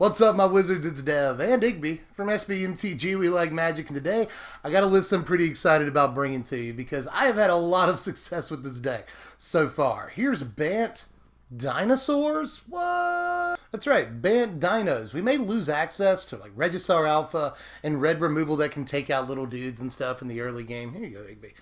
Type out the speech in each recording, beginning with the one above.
What's up, my wizards? It's Dev and Igby from Mtg. We like magic, and today I got a list I'm pretty excited about bringing to you because I have had a lot of success with this deck so far. Here's Bant Dinosaurs. What? That's right, Bant Dinos. We may lose access to like Regisaur Alpha and red removal that can take out little dudes and stuff in the early game. Here you go, Igby.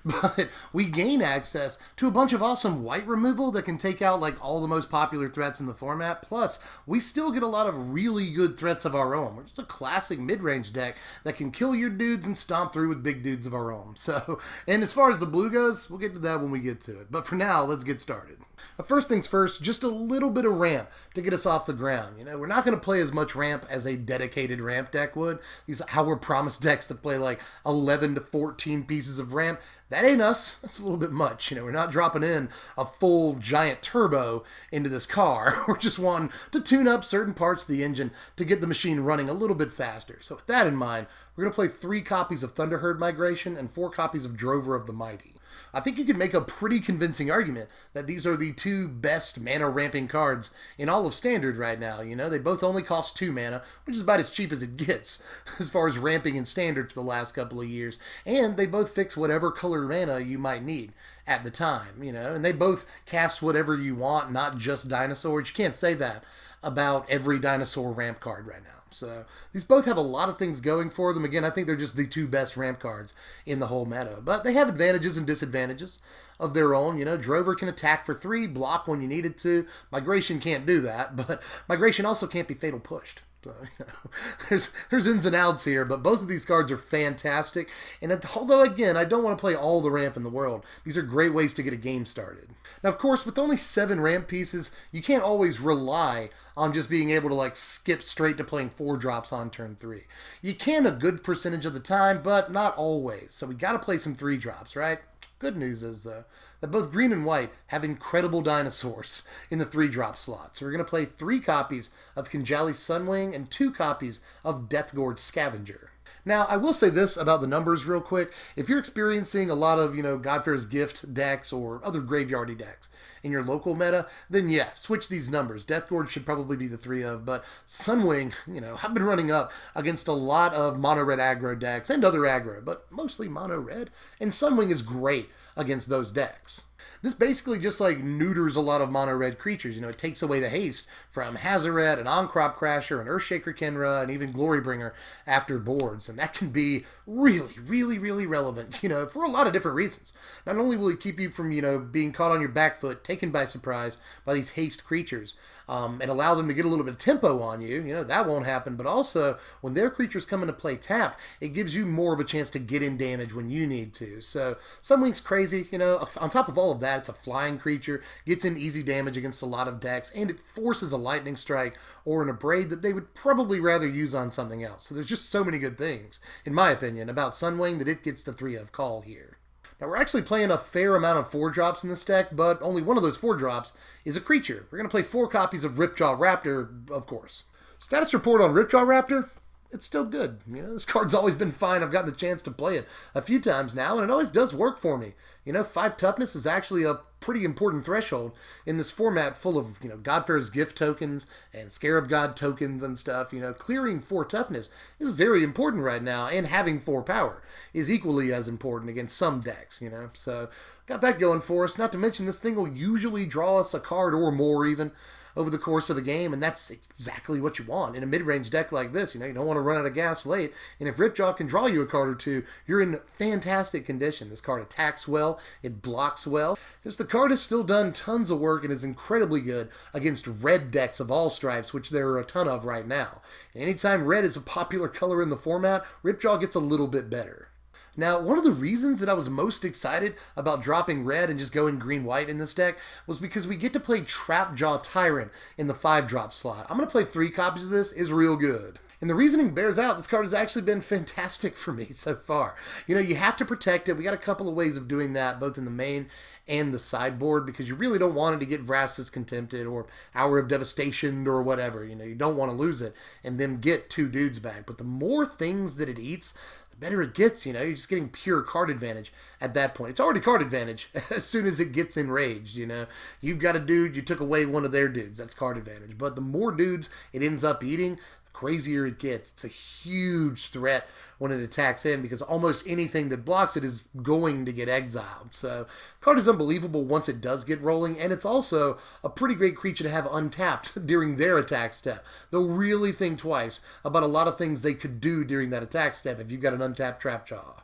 But we gain access to a bunch of awesome white removal that can take out like all the most popular threats in the format. Plus, we still get a lot of really good threats of our own. We're just a classic mid-range deck that can kill your dudes and stomp through with big dudes of our own. So, and as far as the blue goes, we'll get to that when we get to it. But for now, let's get started. But first things first, just a little bit of ramp to get us off the ground. You know, we're not going to play as much ramp as a dedicated ramp deck would. These are how we're promised decks to play like 11 to 14 pieces of ramp. That ain't us. That's a little bit much. You know, we're not dropping in a full giant turbo into this car. We're just wanting to tune up certain parts of the engine to get the machine running a little bit faster. So with that in mind, we're going to play 3 copies of Thunderherd Migration and 4 copies of Drover of the Mighty. I think you can make a pretty convincing argument that these are the 2 best mana ramping cards in all of Standard right now. You know, they both only cost 2 mana, which is about as cheap as it gets as far as ramping in Standard for the last couple of years. And they both fix whatever color mana you might need at the time, you know, and they both cast whatever you want, not just dinosaurs. You can't say that about every dinosaur ramp card right now. So these both have a lot of things going for them. Again, I think they're just the 2 best ramp cards in the whole meta. But they have advantages and disadvantages of their own. You know, Drover can attack for 3, block when you need it to. Migration can't do that, but Migration also can't be fatal pushed. So, you know, there's ins and outs here, but both of these cards are fantastic. And although, again, I don't want to play all the ramp in the world, these are great ways to get a game started. Now, of course, with only 7 ramp pieces, you can't always rely on just being able to like skip straight to playing 4 drops on turn 3. You can a good percentage of the time, but not always. So we got to play some 3 drops, right? Good news is, though, that both green and white have incredible dinosaurs in the 3-drop slot. So we're going to play 3 copies of Kinjali's Sunwing and 2 copies of Deathgorge Scavenger. Now, I will say this about the numbers real quick. If you're experiencing a lot of, you know, Godfair's Gift decks or other graveyardy decks in your local meta, then yeah, switch these numbers. Deathgorge should probably be the 3 of, but Sunwing, you know, I've been running up against a lot of mono-red aggro decks and other aggro, but mostly mono-red, and Sunwing is great against those decks. This basically just like neuters a lot of mono-red creatures. You know, it takes away the haste from Hazoret, an On-Crop Crasher, an Earthshaker Kenra, and even Glorybringer after boards. And that can be really, really, really relevant, you know, for a lot of different reasons. Not only will it keep you from, you know, being caught on your back foot, taken by surprise by these haste creatures, and allow them to get a little bit of tempo on you, you know, that won't happen. But also, when their creatures come into play tapped, it gives you more of a chance to get in damage when you need to. So, Sunwing's crazy, you know, on top of all of that, it's a flying creature, gets in easy damage against a lot of decks, and it forces a lightning strike or an abrade that they would probably rather use on something else. So there's just so many good things, in my opinion, about Sunwing that it gets the 3 of call here. Now, we're actually playing a fair amount of 4-drops in this deck, but only one of those 4-drops is a creature. We're going to play 4 copies of Ripjaw Raptor, of course. Status report on Ripjaw Raptor? It's still good. You know, this card's always been fine. I've gotten the chance to play it a few times now, and it always does work for me. You know, 5 toughness is actually a pretty important threshold in this format full of, you know, Godfair's Gift tokens and Scarab God tokens and stuff. You know, clearing 4 toughness is very important right now, and having 4 power is equally as important against some decks, you know. So, got that going for us. Not to mention, this thing will usually draw us a card or more even over the course of a game, and that's exactly what you want in a mid-range deck like this. You know, you don't want to run out of gas late, and if Ripjaw can draw you a card or 2, you're in fantastic condition. This card attacks well, it blocks well. Just the card has still done tons of work and is incredibly good against red decks of all stripes, which there are a ton of right now. And anytime red is a popular color in the format, Ripjaw gets a little bit better. Now, one of the reasons that I was most excited about dropping red and just going green-white in this deck was because we get to play Trapjaw Tyrant in the 5-drop slot. I'm going to play 3 copies of this. It's real good. And the reasoning bears out. This card has actually been fantastic for me so far. You know, you have to protect it. We got a couple of ways of doing that, both in the main and the sideboard, because you really don't want it to get Vraska's Contempted or Hour of Devastation or whatever. You know, you don't want to lose it and then get 2 dudes back. But the more things that it eats, the better it gets, you know. You're just getting pure card advantage at that point. It's already card advantage as soon as it gets enraged, you know. You've got a dude, you took away one of their dudes, that's card advantage. But the more dudes it ends up eating, the crazier it gets. It's a huge threat when it attacks in, because almost anything that blocks it is going to get exiled. So card is unbelievable once it does get rolling, and it's also a pretty great creature to have untapped during their attack step. They'll really think twice about a lot of things they could do during that attack step if you've got an untapped Trapjaw.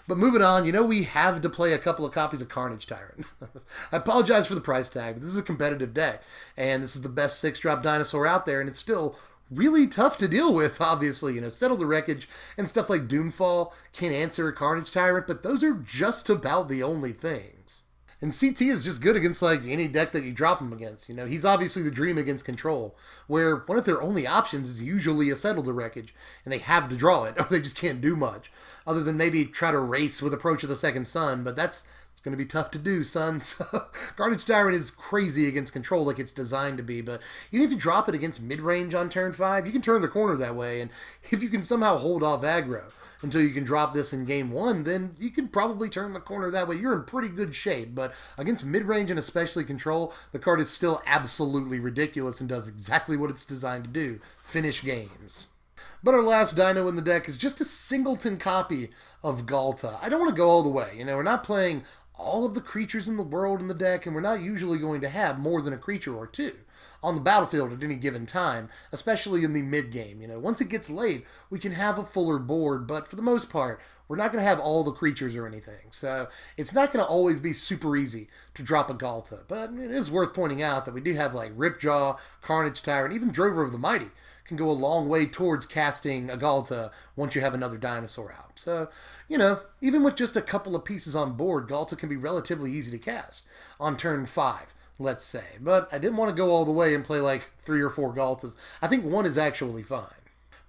But moving on, you know, we have to play a couple of copies of Carnage Tyrant. I apologize for the price tag, but this is a competitive deck, and this is the best 6-drop dinosaur out there, and it's still really tough to deal with, obviously. You know, Settle the Wreckage and stuff like Doomfall can answer a Carnage Tyrant, but those are just about the only things. And CT is just good against, like, any deck that you drop him against. You know, he's obviously the dream against Control, where one of their only options is usually a Settle the Wreckage, and they have to draw it, or they just can't do much, other than maybe try to race with Approach of the Second Sun, but it's going to be tough to do, son. So Carnage Tyrant is crazy against Control like it's designed to be, but even if you drop it against mid-range on turn 5, you can turn the corner that way, and if you can somehow hold off aggro until you can drop this in game 1, then you can probably turn the corner that way. You're in pretty good shape, but against mid-range and especially Control, the card is still absolutely ridiculous and does exactly what it's designed to do: finish games. But our last dino in the deck is just a singleton copy of Ghalta. I don't want to go all the way. You know, we're not playing all of the creatures in the world in the deck, and we're not usually going to have more than a creature or two on the battlefield at any given time, especially in the mid-game. You know, once it gets late, we can have a fuller board, but for the most part, we're not going to have all the creatures or anything. So it's not going to always be super easy to drop a Ghalta, but it is worth pointing out that we do have like Ripjaw, Carnage Tyrant, even Drover of the Mighty can go a long way towards casting a Ghalta once you have another dinosaur out. So, you know, even with just a couple of pieces on board, Ghalta can be relatively easy to cast on turn 5, let's say. But I didn't want to go all the way and play like 3 or 4 Ghaltas. I think 1 is actually fine.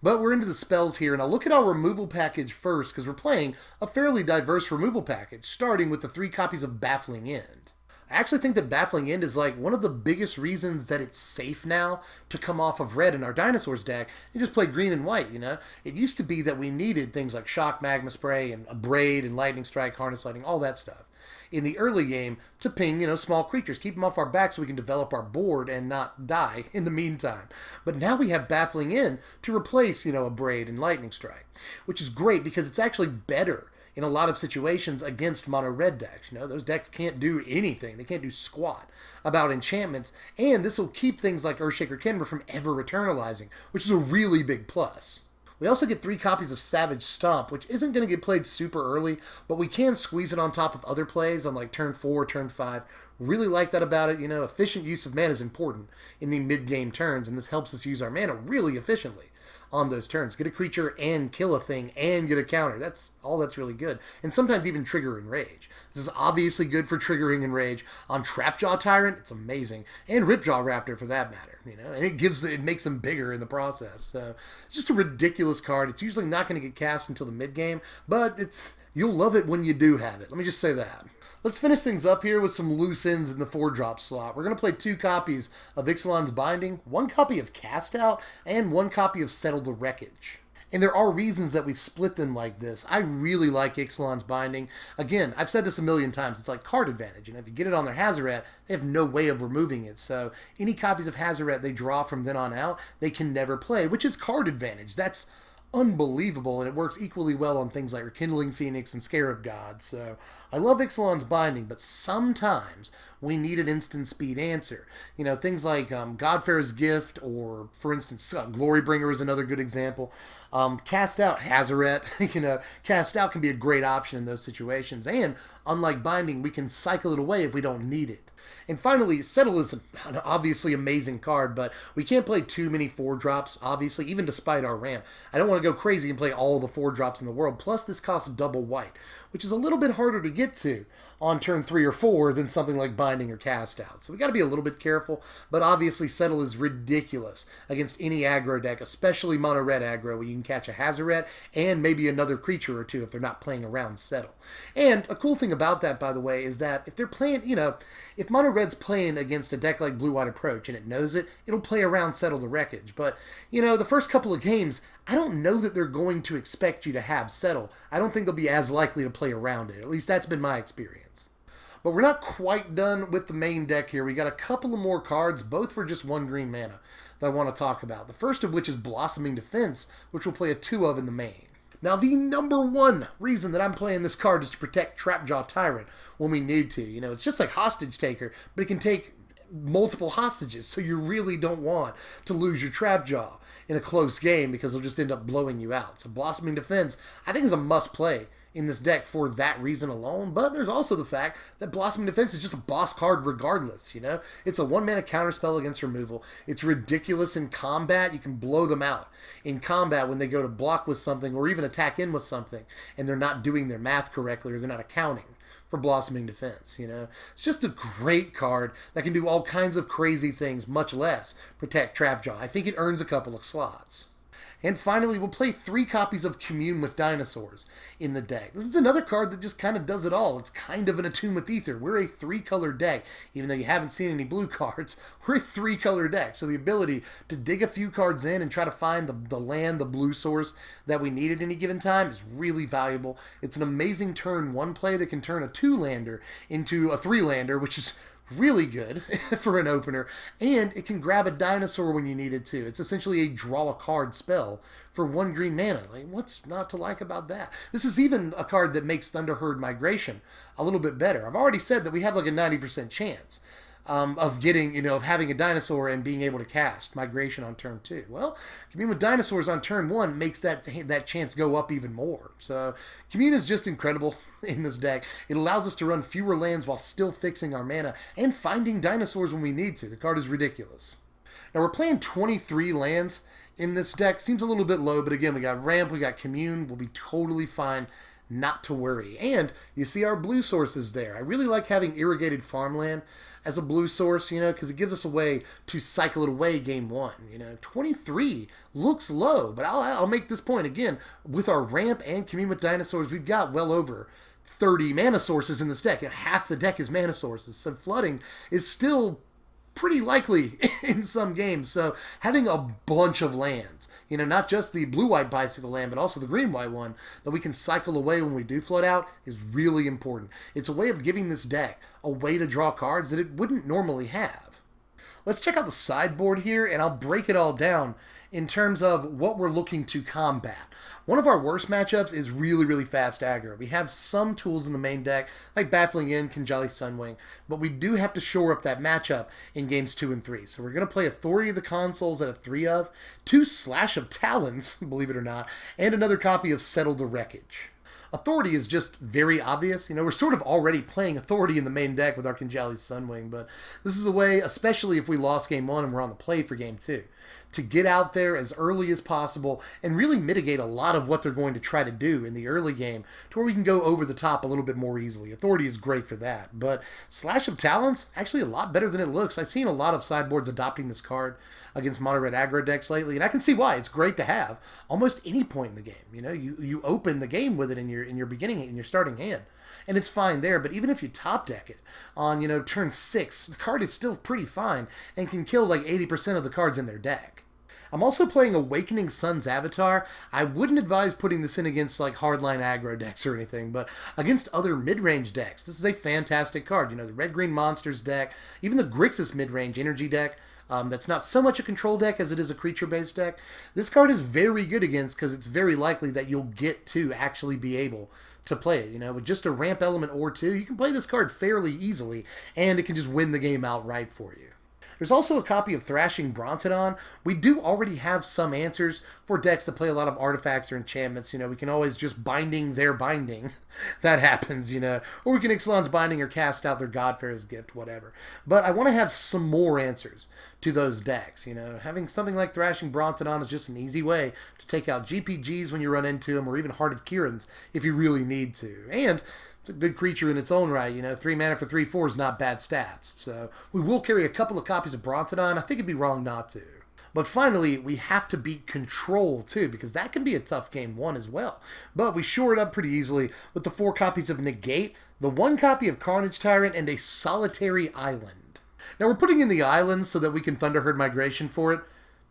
But we're into the spells here, and I'll look at our removal package first, because we're playing a fairly diverse removal package, starting with the 3 copies of Baffling End. I actually think that Baffling End is like one of the biggest reasons that it's safe now to come off of red in our dinosaurs deck and just play green and white, you know? It used to be that we needed things like Shock, Magma Spray, and Abrade, and Lightning Strike, Harness Lightning, all that stuff in the early game to ping, you know, small creatures, keep them off our back so we can develop our board and not die in the meantime. But now we have Baffling End to replace, you know, Abrade and Lightning Strike, which is great because it's actually better in a lot of situations against mono red decks. You know, those decks can't do anything. They can't do squat about enchantments, and this will keep things like Earthshaker Kenra from ever eternalizing, which is a really big plus. We also get 3 copies of Savage Stomp, which isn't going to get played super early, but we can squeeze it on top of other plays on like turn 4, turn 5. Really like that about it. You know, efficient use of mana is important in the mid-game turns, and this helps us use our mana really efficiently on those turns. Get a creature and kill a thing and get a counter. That's really good. And sometimes even trigger Enrage. This is obviously good for triggering Enrage. On Trapjaw Tyrant, it's amazing. And Ripjaw Raptor for that matter, you know. And it makes them bigger in the process. So it's just a ridiculous card. It's usually not going to get cast until the mid game, but you'll love it when you do have it. Let me just say that. Let's finish things up here with some loose ends in the 4-drop slot. We're going to play 2 copies of Ixalan's Binding, 1 copy of Cast Out, and 1 copy of Settle the Wreckage. And there are reasons that we've split them like this. I really like Ixalan's Binding. Again, I've said this a million times. It's like card advantage. You know, if you get it on their Hazoret, they have no way of removing it. So any copies of Hazoret they draw from then on out, they can never play, which is card advantage. That's unbelievable, and it works equally well on things like Rekindling Phoenix and Scarab God. So I love Ixalan's Binding, but sometimes we need an instant speed answer. You know, things like Godfarer's Gift, or for instance, Glorybringer is another good example. Cast Out, Hazoret, you know, Cast Out can be a great option in those situations, and unlike Binding, we can cycle it away if we don't need it. And finally, Settle is an obviously amazing card, but we can't play too many 4-drops, obviously, even despite our ramp. I don't want to go crazy and play all the 4-drops in the world, plus this costs double white, which is a little bit harder to get to on turn 3 or 4 than something like Binding or Cast Out. So we got to be a little bit careful, but obviously Settle is ridiculous against any aggro deck, especially mono-red aggro, where you can catch a Hazoret and maybe another creature or two if they're not playing around Settle. And a cool thing about that, by the way, is that if they're playing, you know, if Mono Red's playing against a deck like Blue-White Approach and it knows it, it'll play around Settle the Wreckage. But, you know, the first couple of games, I don't know that they're going to expect you to have Settle. I don't think they'll be as likely to play around it. At least that's been my experience. But we're not quite done with the main deck here. We got a couple of more cards, both for just 1 green mana, that I want to talk about. The first of which is Blossoming Defense, which we'll play a 2 of in the main. Now, the number one reason that I'm playing this card is to protect Trapjaw Tyrant when we need to. You know, it's just like Hostage Taker, but it can take multiple hostages, so you really don't want to lose your Trapjaw in a close game because they'll just end up blowing you out. So Blossoming Defense, I think, is a must-play in this deck for that reason alone, but there's also the fact that Blossoming Defense is just a boss card regardless, you know? It's a 1-mana counterspell against removal. It's ridiculous in combat. You can blow them out in combat when they go to block with something or even attack in with something and they're not doing their math correctly or they're not accounting for Blossoming Defense, you know? It's just a great card that can do all kinds of crazy things, much less protect Trapjaw. I think it earns a couple of slots. And finally, we'll play 3 copies of Commune with Dinosaurs in the deck. This is another card that just kind of does it all. It's kind of an Attune with Ether. We're a 3-color deck. Even though you haven't seen any blue cards, we're a 3-color deck. So the ability to dig a few cards in and try to find the land, the blue source that we need at any given time is really valuable. It's an amazing turn 1 play that can turn a 2-lander into a 3-lander, which is really good for an opener, and it can grab a dinosaur when you need it to. It's essentially a draw a card spell for 1 green mana. Like, what's not to like about that? This is even a card that makes Thunderherd Migration a little bit better. I've already said that we have like a 90% chance of getting, you know, of having a dinosaur and being able to cast Migration on turn 2. Well, Commune with Dinosaurs on turn 1 makes that chance go up even more. So Commune is just incredible in this deck. It allows us to run fewer lands while still fixing our mana and finding dinosaurs when we need to. The card is ridiculous. Now we're playing 23 lands in this deck. Seems a little bit low, but again, we got Ramp, we got Commune. We'll be totally fine. Not to worry. And you see our blue sources there. I really like having Irrigated Farmland as a blue source, you know, because it gives us a way to cycle it away game 1. You know, 23 looks low, but I'll make this point again. With our Ramp and Commune with Dinosaurs, we've got well over 30 mana sources in this deck. You know, half the deck is mana sources, so flooding is still pretty likely in some games. So having a bunch of lands, you know, not just the blue-white bicycle land, but also the green-white one that we can cycle away when we do flood out is really important. It's a way of giving this deck a way to draw cards that it wouldn't normally have. Let's check out the sideboard here, and I'll break it all down in terms of what we're looking to combat. One of our worst matchups is really, really fast aggro. We have some tools in the main deck, like Baffling End, Kinjali Sunwing, but we do have to shore up that matchup in games 2 and 3. So we're going to play Authority of the Consoles at a 3 of, 2 Slash of Talons, believe it or not, and another copy of Settle the Wreckage. Authority is just very obvious. You know, we're sort of already playing Authority in the main deck with our Kinjali Sunwing, but this is a way, especially if we lost game 1 and we're on the play for game 2, to get out there as early as possible and really mitigate a lot of what they're going to try to do in the early game to where we can go over the top a little bit more easily. Authority is great for that, but Slash of Talons, actually a lot better than it looks. I've seen a lot of sideboards adopting this card against mono-red aggro decks lately, and I can see why. It's great to have almost any point in the game. You know, you open the game with it in your beginning, in your starting hand, and it's fine there. But even if you top deck it on, you know, turn 6, the card is still pretty fine and can kill like 80% of the cards in their deck. I'm also playing Awakening Sun's Avatar. I wouldn't advise putting this in against like hardline aggro decks or anything, but against other mid-range decks, this is a fantastic card. You know, the Red-Green Monsters deck, even the Grixis mid-range energy deck, that's not so much a control deck as it is a creature-based deck. This card is very good against because it's very likely that you'll get to actually be able to play it. You know, with just a ramp element or 2, you can play this card fairly easily, and it can just win the game outright for you. There's also a copy of Thrashing Brontodon. We do already have some answers for decks that play a lot of artifacts or enchantments. You know, we can always just Binding their Binding. That happens, you know. Or we can Ixalan's Binding or cast out their Godfarer's Gift, whatever. But I want to have some more answers to those decks. You know, having something like Thrashing Brontodon is just an easy way to take out GPGs when you run into them, or even Heart of Kiran's if you really need to. And it's a good creature in its own right, you know. 3 mana for 3/4 is not bad stats. So we will carry a couple of copies of Brontodon. I think it'd be wrong not to. But finally, we have to beat Control, too, because that can be a tough game 1 as well. But we shore it up pretty easily with the 4 copies of Negate, the one copy of Carnage Tyrant, and a solitary island. Now we're putting in the islands so that we can Thunderherd migration for it.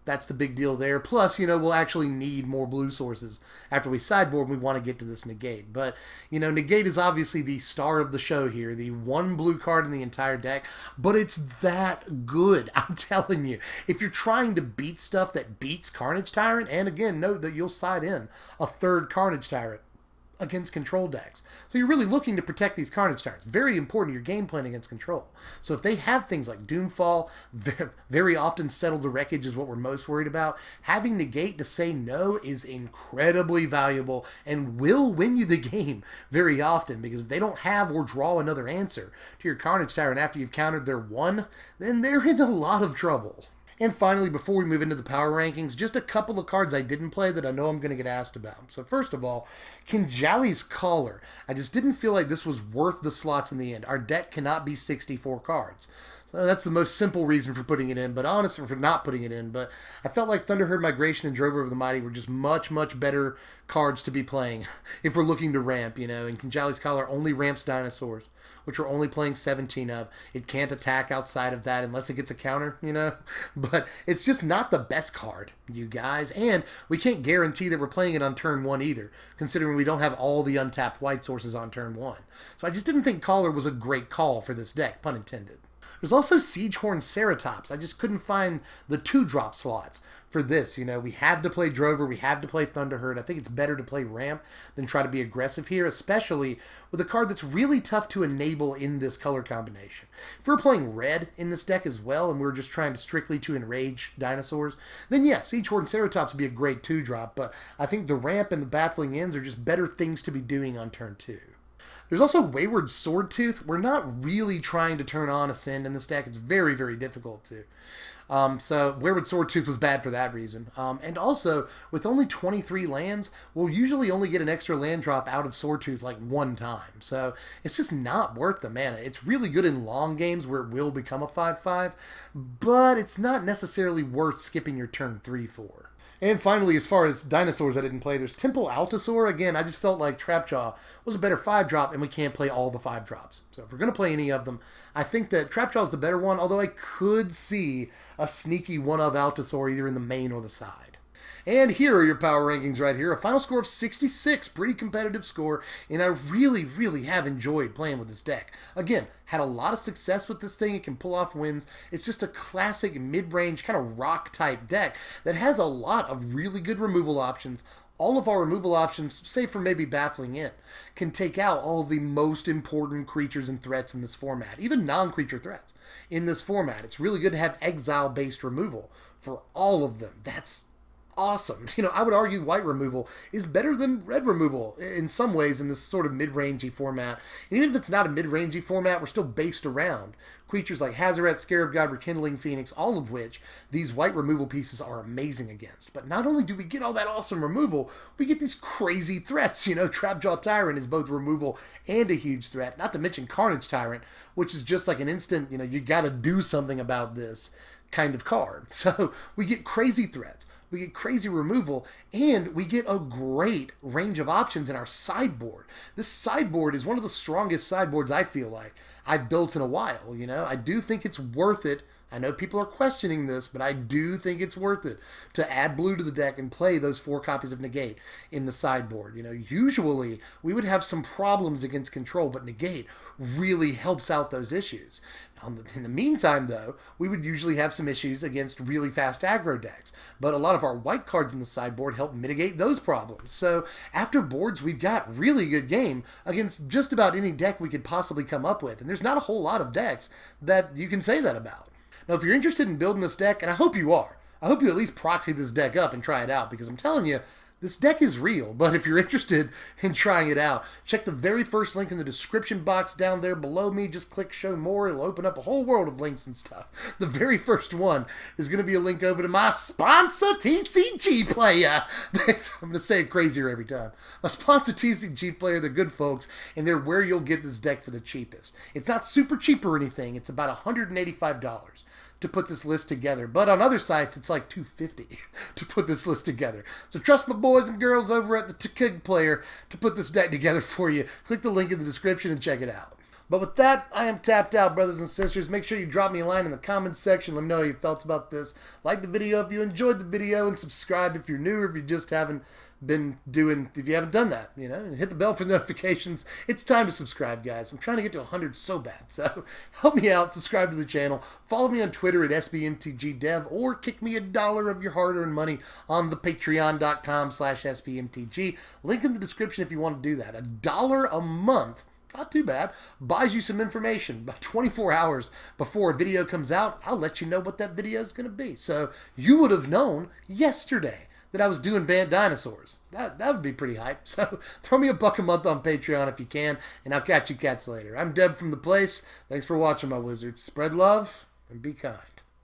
That's the big deal there. Plus, we'll actually need more blue sources after we sideboard and we want to get to this negate. But, negate is obviously the star of the show here, the one blue card in the entire deck, but it's that good, I'm telling you. If you're trying to beat stuff that beats Carnage Tyrant, and again, note that you'll side in a third Carnage Tyrant against control decks. So you're really looking to protect these Carnage Tyrants. Very important, your game plan against control. So if they have things like Doomfall, very often Settle the Wreckage is what we're most worried about. Having negate to say no is incredibly valuable and will win you the game very often, because if they don't have or draw another answer to your Carnage Tyrant after you've countered their one, then they're in a lot of trouble. And finally, before we move into the power rankings, just a couple of cards I didn't play that I know I'm going to get asked about. So first of all, Kinjali's Caller. I just didn't feel like this was worth the slots in the end. Our deck cannot be 64 cards. So that's the most simple reason for putting it in, but honestly for not putting it in. But I felt like Thunderherd Migration and Drover of the Mighty were just much, much better cards to be playing if we're looking to ramp, And Kinjali's Caller only ramps dinosaurs, which we're only playing 17 of. It can't attack outside of that unless it gets a counter, But it's just not the best card, you guys. And we can't guarantee that we're playing it on turn 1 either, considering we don't have all the untapped white sources on turn 1. So I just didn't think Caller was a great call for this deck, pun intended. There's also Siegehorn Ceratops. I just couldn't find the 2-drop slots for this. We have to play Drover, we have to play Thunderherd. I think it's better to play Ramp than try to be aggressive here, especially with a card that's really tough to enable in this color combination. If we're playing red in this deck as well, and we're just trying to strictly to enrage dinosaurs, then yeah, Siegehorn Ceratops would be a great 2-drop, but I think the Ramp and the Baffling Ends are just better things to be doing on turn 2. There's also Wayward Swordtooth. We're not really trying to turn on Ascend in this deck. It's very, very difficult to. So Wayward Swordtooth was bad for that reason. And also, with only 23 lands, we'll usually only get an extra land drop out of Swordtooth like one time. So it's just not worth the mana. It's really good in long games where it will become a 5/5, but it's not necessarily worth skipping your turn 3 for. And finally, as far as dinosaurs I didn't play, there's Temple Altasaur. Again, I just felt like Trapjaw was a better 5-drop, and we can't play all the 5-drops. So if we're going to play any of them, I think that Trapjaw is the better one, although I could see a sneaky one of Altasaur either in the main or the side. And here are your power rankings right here. A final score of 66, pretty competitive score, and I really, really have enjoyed playing with this deck. Again, had a lot of success with this thing. It can pull off wins. It's just a classic mid-range kind of rock-type deck that has a lot of really good removal options. All of our removal options, save for maybe Baffling Int, can take out all of the most important creatures and threats in this format, even non-creature threats in this format. It's really good to have exile-based removal for all of them. That's awesome. I would argue white removal is better than red removal in some ways in this sort of mid-rangey format. And even if it's not a mid-rangey format, we're still based around creatures like Hazoret, Scarab God, Rekindling Phoenix, all of which these white removal pieces are amazing against. But not only do we get all that awesome removal, we get these crazy threats. Trapjaw Tyrant is both removal and a huge threat, not to mention Carnage Tyrant, which is just like an instant, you gotta do something about this kind of card. So we get crazy threats. We get crazy removal, and we get a great range of options in our sideboard. This sideboard is one of the strongest sideboards I feel like I've built in a while, I do think it's worth it. I know people are questioning this, but I do think it's worth it to add blue to the deck and play those 4 copies of Negate in the sideboard. Usually we would have some problems against control, but Negate really helps out those issues. In the meantime, though, we would usually have some issues against really fast aggro decks, but a lot of our white cards in the sideboard help mitigate those problems. So after boards, we've got really good game against just about any deck we could possibly come up with, and there's not a whole lot of decks that you can say that about. Now, if you're interested in building this deck, and I hope you are, I hope you at least proxy this deck up and try it out, because I'm telling you, this deck is real. But if you're interested in trying it out, check the very first link in the description box down there below me. Just click show more. It'll open up a whole world of links and stuff. The very first one is going to be a link over to my sponsor, TCG Player. I'm going to say it crazier every time. My sponsor, TCG Player, they're good folks, and they're where you'll get this deck for the cheapest. It's not super cheap or anything. It's about $185. to put this list together. But on other sites, it's like $250 to put this list together. So trust my boys and girls over at the Mtg Player to put this deck together for you. Click the link in the description and check it out. But with that, I am tapped out, brothers and sisters. Make sure you drop me a line in the comments section. Let me know how you felt about this. Like the video if you enjoyed the video, and subscribe if you're new, or if you just haven't if you haven't done that, and hit the bell for notifications. It's time to subscribe, guys. I'm trying to get to 100 so bad. So help me out. Subscribe to the channel. Follow me on Twitter at SBMTGDev, or kick me $1 of your hard-earned money on the patreon.com/SBMTG. Link in the description if you want to do that. $1 a month. Not too bad. Buys you some information. About 24 hours before a video comes out, I'll let you know what that video is going to be. So you would have known yesterday that I was doing Bant Dinosaurs. That would be pretty hype. So throw me $1 a month on Patreon if you can, and I'll catch you cats later. I'm Deb from The Place. Thanks for watching, my wizards. Spread love and be kind.